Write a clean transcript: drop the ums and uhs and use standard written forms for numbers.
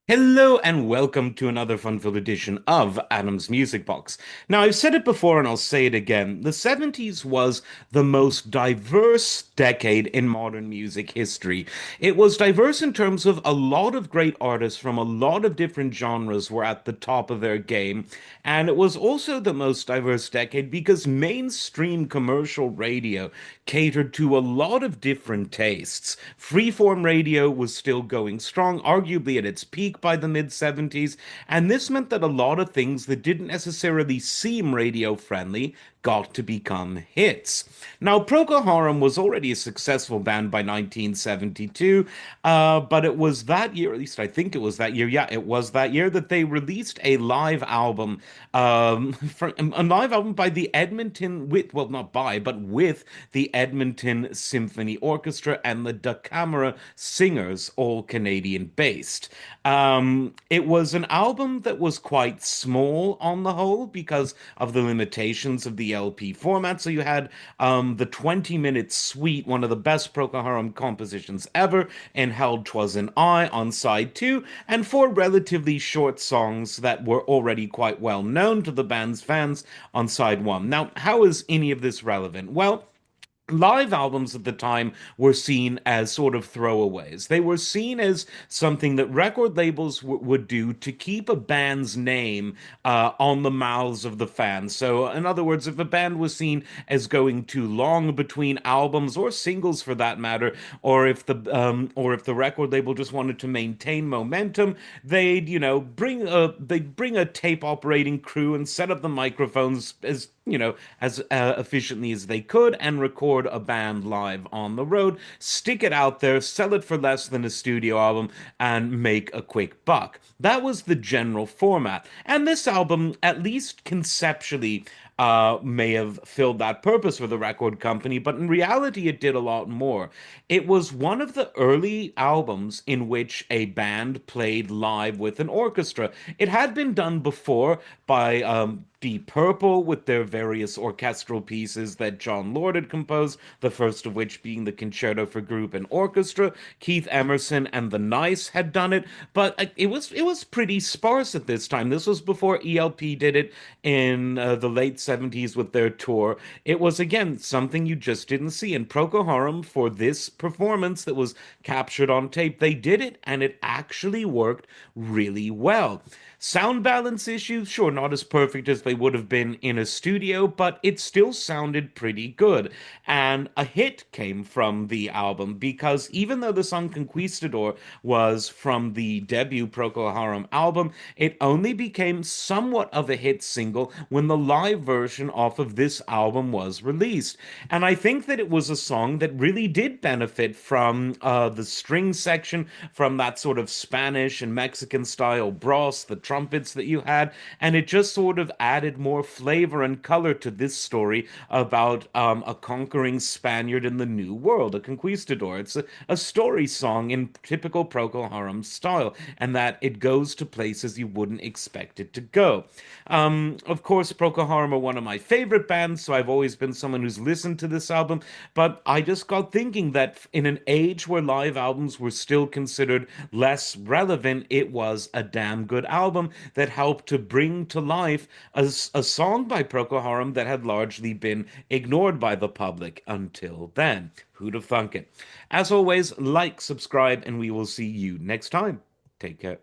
Hello and welcome to another fun-filled edition of Adam's Music Box. Now, I've said it before and I'll say it again. The 70s was the most diverse decade in modern music history. It was diverse in terms of a lot of great artists from a lot of different genres were at the top of their game, and it was also the most diverse decade because mainstream commercial radio catered to a lot of different tastes. Freeform radio was still going strong, arguably at its peak by the mid 70s, and this meant that a lot of things that didn't necessarily seem radio friendly got to become hits. Now, Procol Harum was already a successful band by 1972, but it was that year, at least I think it was that year, yeah, it was that year that they released a live album, a live album by the Edmonton, with, well, not by, but with the Edmonton Symphony Orchestra and the Da Camera Singers, all Canadian based. It was an album that was quite small on the whole because of the limitations of the LP format. So you had the 20-minute suite, one of the best Procol Harum compositions ever, and Held 'Twas an Eye on side two, and four relatively short songs that were already quite well known to the band's fans on side one. Now, how is any of this relevant? Well, live albums at the time were seen as sort of throwaways. They were seen as something that record labels would do to keep a band's name on the mouths of the fans. So, in other words, if a band was seen as going too long between albums or singles, for that matter, or if the record label just wanted to maintain momentum, they'd bring a tape operating crew and set up the microphones as efficiently as they could and record a band live on the road, stick it out there, sell it for less than a studio album, and make a quick buck. That was the general format. And this album, at least conceptually, may have filled that purpose for the record company, but in reality, it did a lot more. It was one of the early albums in which a band played live with an orchestra. It had been done before by Deep Purple with their various orchestral pieces that John Lord had composed, the first of which being the Concerto for Group and Orchestra. Keith Emerson and the Nice had done it, but it was pretty sparse at this time. This was before ELP did it in the late 70s with their tour. It was again something you just didn't see. And Procol Harum, for this performance that was captured on tape, they did it and it actually worked really well. Sound balance issues, sure, not as perfect as they would have been in a studio, but it still sounded pretty good. And a hit came from the album because even though the song Conquistador was from the debut Procol Harum album, it only became somewhat of a hit single when the live version off of this album was released. And I think that it was a song that really did benefit from the string section, from that sort of Spanish and Mexican style brass, the trumpets that you had, and it just sort of added more flavor and color to this story about a conquering Spaniard in the New World, a conquistador. It's a story song in typical Procol Harum style, and that it goes to places you wouldn't expect it to go. Of course, Procol Harum are one of my favorite bands, so I've always been someone who's listened to this album, but I just got thinking that in an age where live albums were still considered less relevant, it was a damn good album that helped to bring to life a song by Procol Harum that had largely been ignored by the public until then. Who'd have thunk it? As always, like, subscribe, and we will see you next time. Take care.